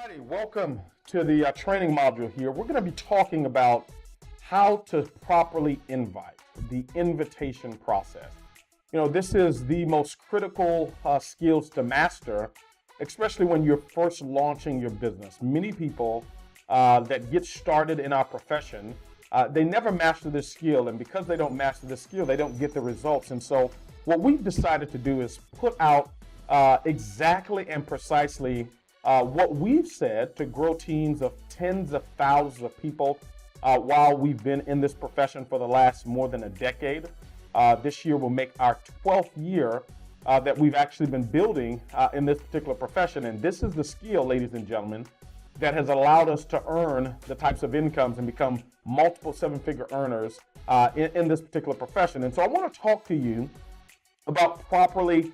Alrighty, welcome to the training module here. We're going to be talking about how to properly invite, the invitation process. You know, this is the most critical skills to master, especially when you're first launching your business. Many people that get started in our profession, they never master this skill, and because they don't master this skill, they don't get the results. And so what we've decided to do is put out exactly and precisely what we've said to grow teams of tens of thousands of people while we've been in this profession for the last more than a decade. This year will make our 12th year that we've actually been building in this particular profession. And this is the skill, ladies and gentlemen, that has allowed us to earn the types of incomes and become multiple seven-figure earners in this particular profession. And so I want to talk to you about properly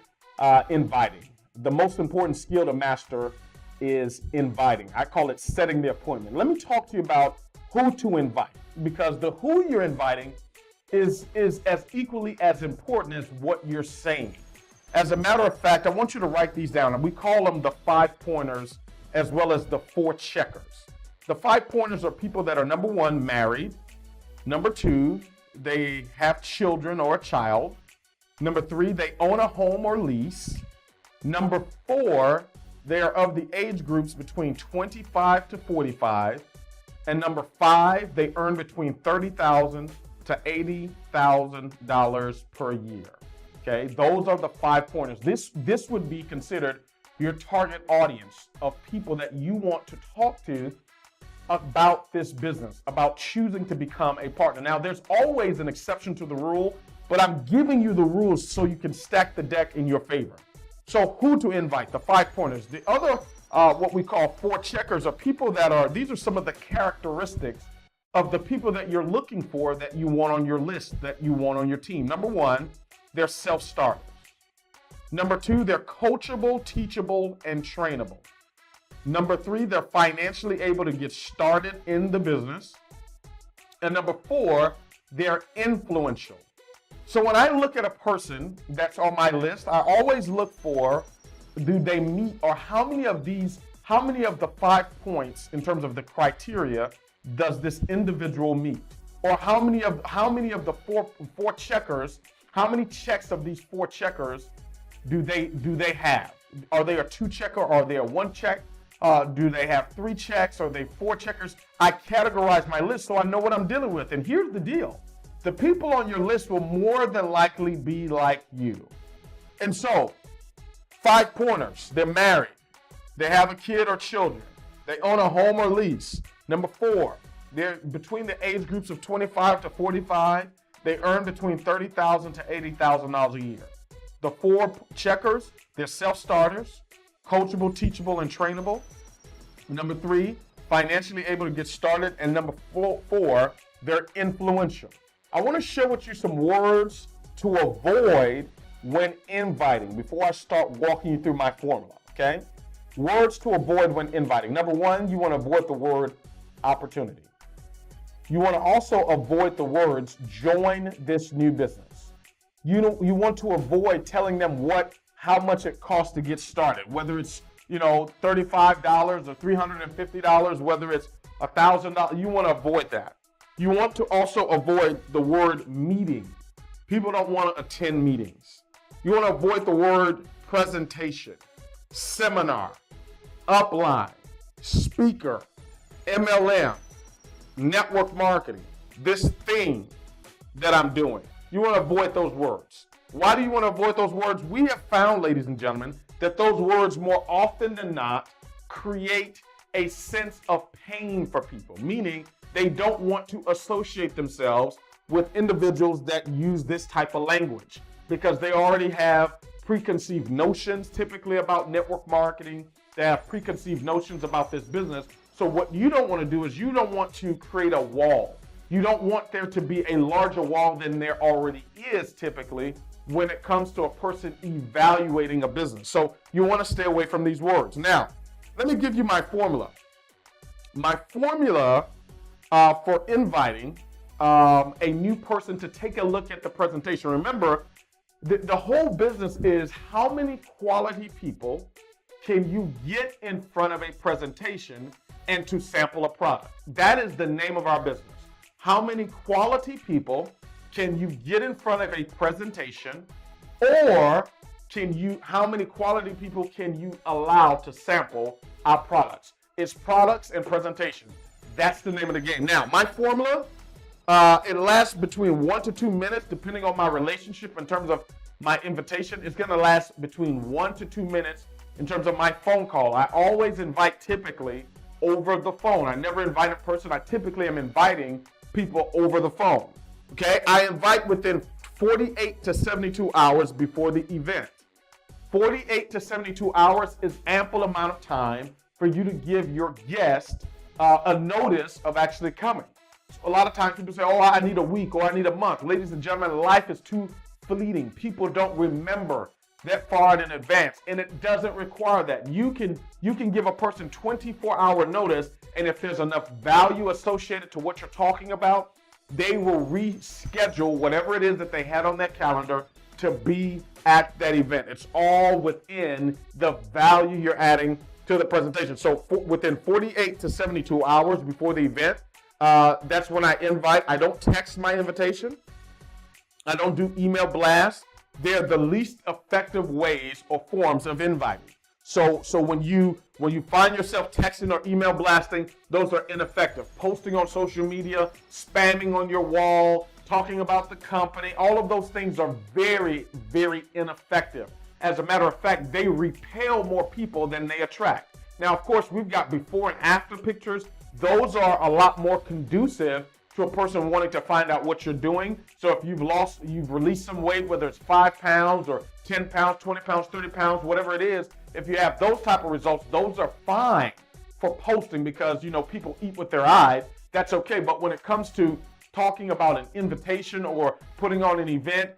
inviting. The most important skill to master is inviting. I call it setting the appointment. Let me talk to you about who to invite, because the who you're inviting is as equally as important as what you're saying. As a matter of fact, I want you to write these down, and we call them the 5 pointers as well as the 4 checkers. The 5 pointers are people that are, number 1, married. Number 2, they have children or a child. Number 3, they own a home or lease. Number 4, they are of the age groups between 25 to 45. And number 5, they earn between $30,000 to $80,000 per year. Okay, those are the 5 pointers. This would be considered your target audience of people that you want to talk to about this business, about choosing to become a partner. Now, there's always an exception to the rule, but I'm giving you the rules so you can stack the deck in your favor. So who to invite, the 5 pointers. The other, what we call 4 checkers, are people that are, these are some of the characteristics of the people that you're looking for, that you want on your list, that you want on your team. Number 1, they're self-starters. Number 2, they're coachable, teachable, and trainable. Number 3, they're financially able to get started in the business. And number 4, they're influential. So when I look at a person that's on my list, I always look for, do they meet, or how many of the 5 points in terms of the criteria does this individual meet? Or how many of the four checkers, how many checks of these 4 checkers do they have? Are they a 2 checker, or are they a 1 check? Do they have 3 checks? Are they 4 checkers? I categorize my list so I know what I'm dealing with. And here's the deal. The people on your list will more than likely be like you. And so, 5 pointers. They're married. They have a kid or children. They own a home or lease. Number 4, they're between the age groups of 25 to 45. They earn between $30,000 to $80,000 a year. The 4 checkers, they're self-starters, coachable, teachable, and trainable. Number 3, financially able to get started. And number 4, they're influential. I want to share with you some words to avoid when inviting before I start walking you through my formula, okay? Words to avoid when inviting. Number 1, you want to avoid the word opportunity. You want to also avoid the words join this new business. You want to avoid telling them how much it costs to get started, whether it's $35 or $350, whether it's $1,000. You want to avoid that. You want to also avoid the word meeting. People don't want to attend meetings. You want to avoid the word presentation, seminar, upline, speaker, MLM, network marketing, this thing that I'm doing. You want to avoid those words. Why do you want to avoid those words? We have found, ladies and gentlemen, that those words more often than not create a sense of pain for people, meaning they don't want to associate themselves with individuals that use this type of language because they already have preconceived notions typically about network marketing. They have preconceived notions about this business. So what you don't want to do is you don't want to create a wall. You don't want there to be a larger wall than there already is typically when it comes to a person evaluating a business. So you want to stay away from these words. Now, let me give you my formula. My formula for inviting a new person to take a look at the presentation. Remember, the whole business is how many quality people can you get in front of a presentation and to sample a product? That is the name of our business. How many quality people can you get in front of a presentation, or how many quality people can you allow to sample our products? It's products and presentation. That's the name of the game. Now, my formula, it lasts between 1 to 2 minutes, depending on my relationship in terms of my invitation. It's gonna last between 1 to 2 minutes in terms of my phone call. I always invite typically over the phone. I never invite in person. I typically am inviting people over the phone. Okay, I invite within 48 to 72 hours before the event. 48 to 72 hours is ample amount of time for you to give your guest a notice of actually coming. So a lot of times people say, oh, I need a week or I need a month. Ladies and gentlemen, life is too fleeting. People don't remember that far in advance, and it doesn't require that. You can give a person 24-hour notice, and if there's enough value associated to what you're talking about, they will reschedule whatever it is that they had on that calendar to be at that event. It's all within the value you're adding to the presentation. So within 48 to 72 hours before the event, that's when I invite. I don't text my invitation. I don't do email blasts. They're the least effective ways or forms of inviting. So when you find yourself texting or email blasting, those are ineffective. Posting on social media, spamming on your wall, talking about the company, all of those things are very, very ineffective. As a matter of fact, they repel more people than they attract. Now, of course, we've got before and after pictures. Those are a lot more conducive to a person wanting to find out what you're doing. So if you've released some weight, whether it's 5 pounds or 10 pounds, 20 pounds, 30 pounds, whatever it is, if you have those type of results, those are fine for posting because, people eat with their eyes. That's okay. But when it comes to talking about an invitation or putting on an event,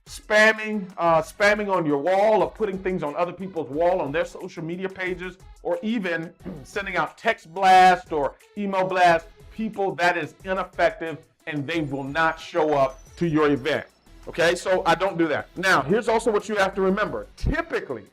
spamming on your wall or putting things on other people's wall on their social media pages, or even sending out text blasts or email blasts, people, that is ineffective and they will not show up to your event. Okay, so I don't do that. Now, here's also what you have to remember. Typically,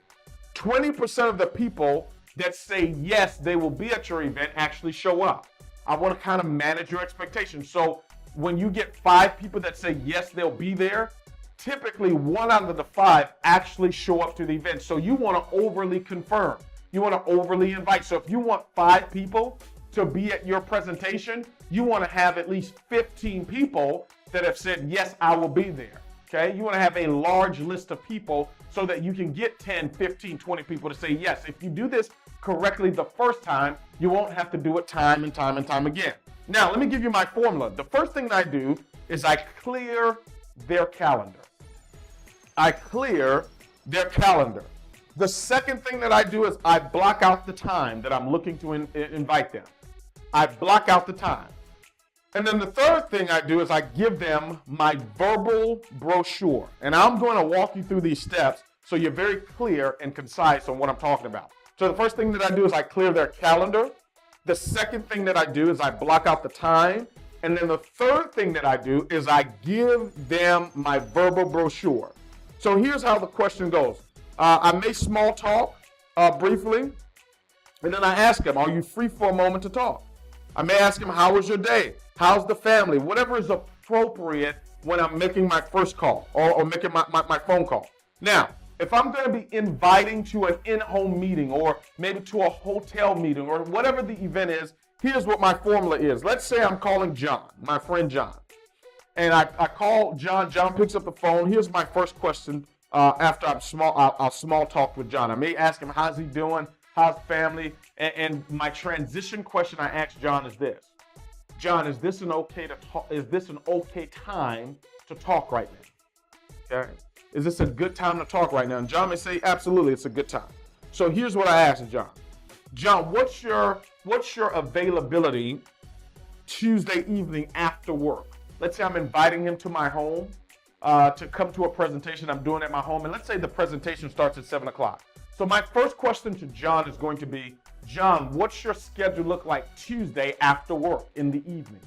20% of the people that say yes, they will be at your event actually show up. I want to kind of manage your expectations. So when you get 5 people that say yes, they'll be there, typically 1 out of the 5 actually show up to the event. So you want to overly confirm. You want to overly invite. So if you want 5 people to be at your presentation, you want to have at least 15 people that have said, yes, I will be there. Okay, you want to have a large list of people so that you can get 10, 15, 20 people to say yes. If you do this correctly the first time, you won't have to do it time and time and time again. Now, let me give you my formula. The first thing that I do is I clear their calendar. I clear their calendar. The second thing that I do is I block out the time that I'm looking to invite them. I block out the time. And then the third thing I do is I give them my verbal brochure. And I'm going to walk you through these steps so you're very clear and concise on what I'm talking about. So the first thing that I do is I clear their calendar. The second thing that I do is I block out the time. And then the third thing that I do is I give them my verbal brochure. So here's how the question goes. I may small talk briefly, and then I ask them, are you free for a moment to talk? I may ask them, how was your day? How's the family? Whatever is appropriate when I'm making my first call or making my phone call. Now, if I'm going to be inviting to an in-home meeting or maybe to a hotel meeting or whatever the event is, here's what my formula is. Let's say I'm calling John, my friend John. And I call John. John picks up the phone. Here's my first question after I'll small talk with John. I may ask him, how's he doing? How's family? And my transition question I ask John is this. John, is this an okay time to talk right now? Okay. Is this a good time to talk right now? And John may say, absolutely, it's a good time. So here's what I asked John. John, what's your availability Tuesday evening after work? Let's say I'm inviting him to my home to come to a presentation I'm doing at my home. And let's say the presentation starts at 7 o'clock. So my first question to John is going to be, John, what's your schedule look like Tuesday after work in the evening?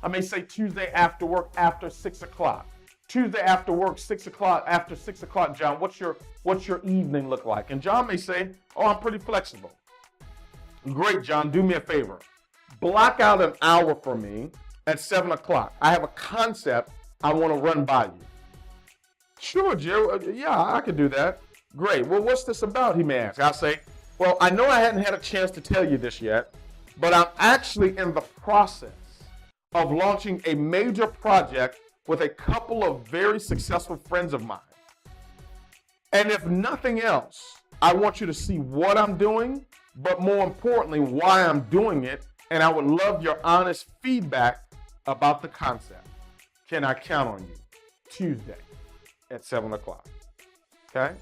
I may say Tuesday after work after 6 o'clock. Tuesday after work, 6 o'clock, after 6 o'clock, John, what's your evening look like? And John may say, oh, I'm pretty flexible. Great, John, do me a favor. Block out an hour for me at 7 o'clock. I have a concept I want to run by you. Sure, Jarrod, yeah, I could do that. Great, well, what's this about, he may ask. I'll say, well, I know I hadn't had a chance to tell you this yet, but I'm actually in the process of launching a major project with a couple of very successful friends of mine. And if nothing else, I want you to see what I'm doing, but more importantly, why I'm doing it. And I would love your honest feedback about the concept. Can I count on you? Tuesday at 7 o'clock. Okay?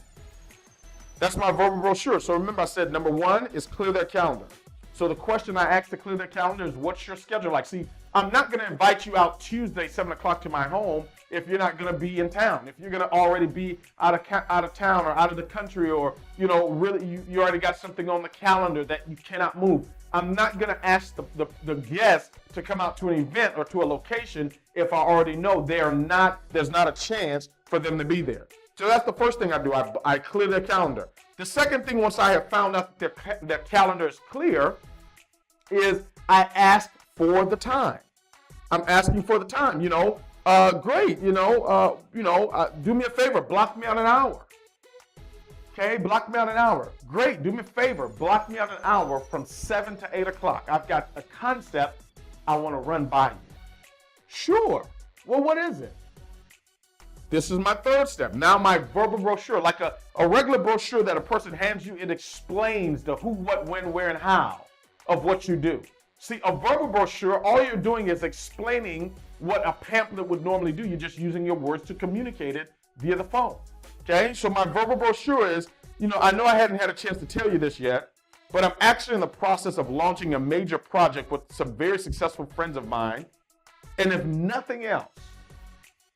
That's my verbal brochure. So remember, I said number one is clear their calendar. So the question I asked to clear their calendar is, what's your schedule like? See, I'm not going to invite you out Tuesday, 7 o'clock to my home if you're not going to be in town. If you're going to already be out of town or out of the country, or, you know, really you already got something on the calendar that you cannot move. I'm not going to ask the guest to come out to an event or to a location if I already know there's not a chance for them to be there. So that's the first thing I do. I clear their calendar. The second thing, once I have found out that their calendar is clear, is I ask for the time. I'm asking for the time. Great. Do me a favor. Block me out an hour. Okay, block me out an hour. Great. Do me a favor. Block me out an hour from 7 to 8 o'clock. I've got a concept I want to run by you. Sure. Well, what is it? This is my third step. Now my verbal brochure, like a regular brochure that a person hands you, it explains the who, what, when, where, and how of what you do. See, a verbal brochure, all you're doing is explaining what a pamphlet would normally do. You're just using your words to communicate it via the phone. Okay, so my verbal brochure is, I know I hadn't had a chance to tell you this yet, but I'm actually in the process of launching a major project with some very successful friends of mine. And if nothing else,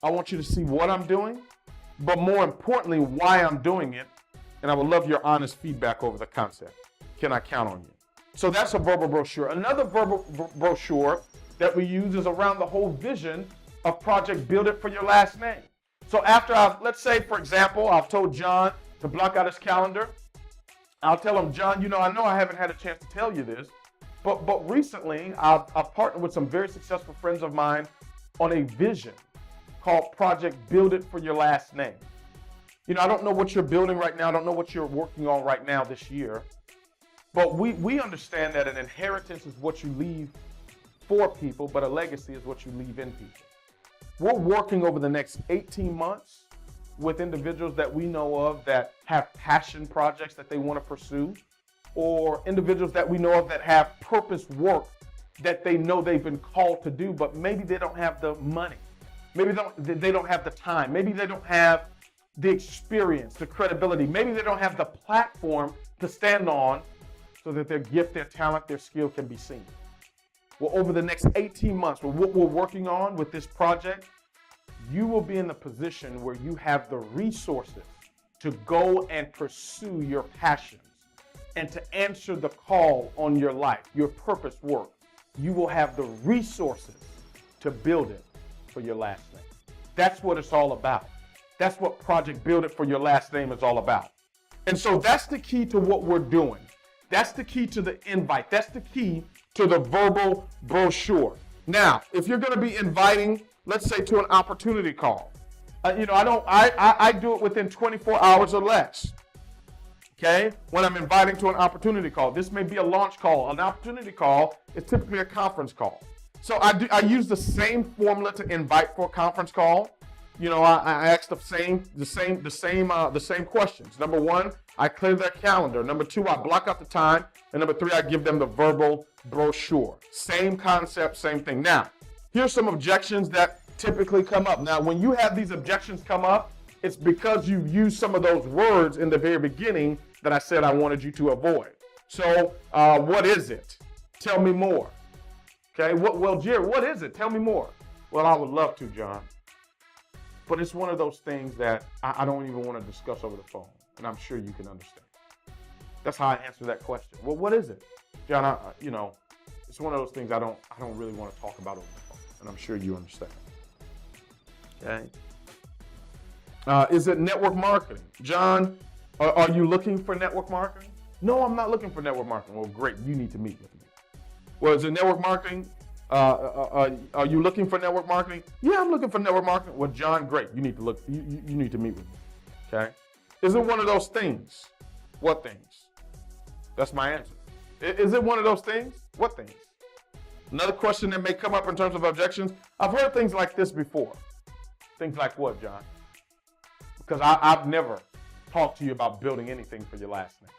I want you to see what I'm doing, but more importantly, why I'm doing it. And I would love your honest feedback over the concept. Can I count on you? So that's a verbal brochure. Another verbal brochure that we use is around the whole vision of Project Build It for Your Last Name. So after let's say, for example, I've told John to block out his calendar. I'll tell him, John, I know I haven't had a chance to tell you this, but recently I've partnered with some very successful friends of mine on a vision called Project Build It for Your Last Name. I don't know what you're building right now. I don't know what you're working on right now this year. But we understand that an inheritance is what you leave for people, but a legacy is what you leave in people. We're working over the next 18 months with individuals that we know of that have passion projects that they want to pursue, or individuals that we know of that have purpose work that they know they've been called to do, but maybe they don't have the money. Maybe they don't have the time. Maybe they don't have the experience, the credibility. Maybe they don't have the platform to stand on so that their gift, their talent, their skill can be seen. Well, over the next 18 months, with what we're working on with this project, you will be in the position where you have the resources to go and pursue your passions and to answer the call on your life, your purpose work. You will have the resources to build it for your last name. That's what it's all about. That's what Project Build It for Your Last Name is all about. And so that's the key to what we're doing. That's the key to the invite. That's the key to the verbal brochure. Now, if you're going to be inviting, let's say, to an opportunity call, I do it within 24 hours or less. Okay, when I'm inviting to an opportunity call, this may be a launch call. An opportunity call is typically a conference call. So I use the same formula to invite for a conference call. I ask the same questions. Number one, I clear their calendar. Number two, I block out the time. And number three, I give them the verbal brochure. Same concept, same thing. Now, here's some objections that typically come up. Now, when you have these objections come up, it's because you've used some of those words in the very beginning that I said I wanted you to avoid. So, what is it? Tell me more. Okay, well, Jarrod, what is it? Tell me more. Well, I would love to, John. But it's one of those things that I don't even want to discuss over the phone, and I'm sure you can understand. That's how I answer that question. Well, what is it, John? It's one of those things I don't really want to talk about over the phone, and I'm sure you understand. Okay. Is it network marketing? John, are you looking for network marketing? No, I'm not looking for network marketing. Well, great, you need to meet with me. Well, is it network marketing? Are you looking for network marketing? Yeah, I'm looking for network marketing. Well, John, great, you need to look. You need to meet with me. Okay. Is it one of those things? What things? That's my answer. Is it one of those things? What things? Another question that may come up in terms of objections. I've heard things like this before. Things like what, John? Because I've never talked to you about building anything for your last name.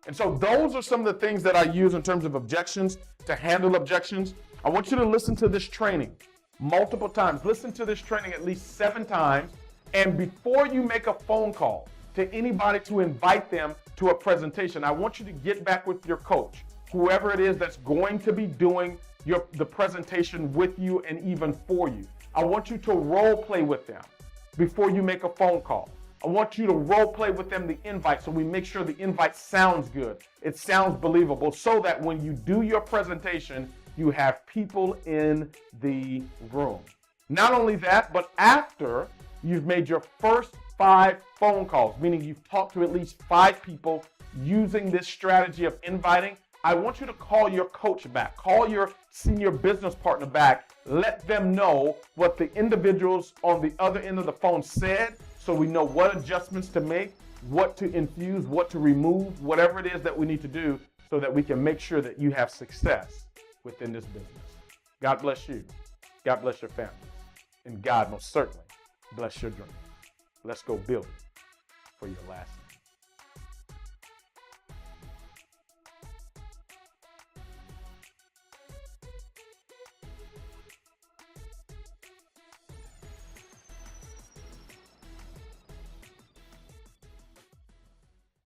And so those are some of the things that I use in terms of objections, to handle objections. I want you to listen to this training multiple times. Listen to this training at least 7 times. And before you make a phone call to anybody to invite them to a presentation, I want you to get back with your coach, whoever it is that's going to be doing the presentation with you and even for you. I want you to role play with them before you make a phone call. I want you to role play with them the invite, so we make sure the invite sounds good. It sounds believable, so that when you do your presentation, you have people in the room. Not only that, but after you've made your first 5 phone calls, meaning you've talked to at least 5 people using this strategy of inviting, I want you to call your coach back, call your senior business partner back, let them know what the individuals on the other end of the phone said, so we know what adjustments to make, what to infuse, what to remove, whatever it is that we need to do, so that we can make sure that you have success within this business. God bless you. God bless your families. And God most certainly bless your dream. Let's go build it for your last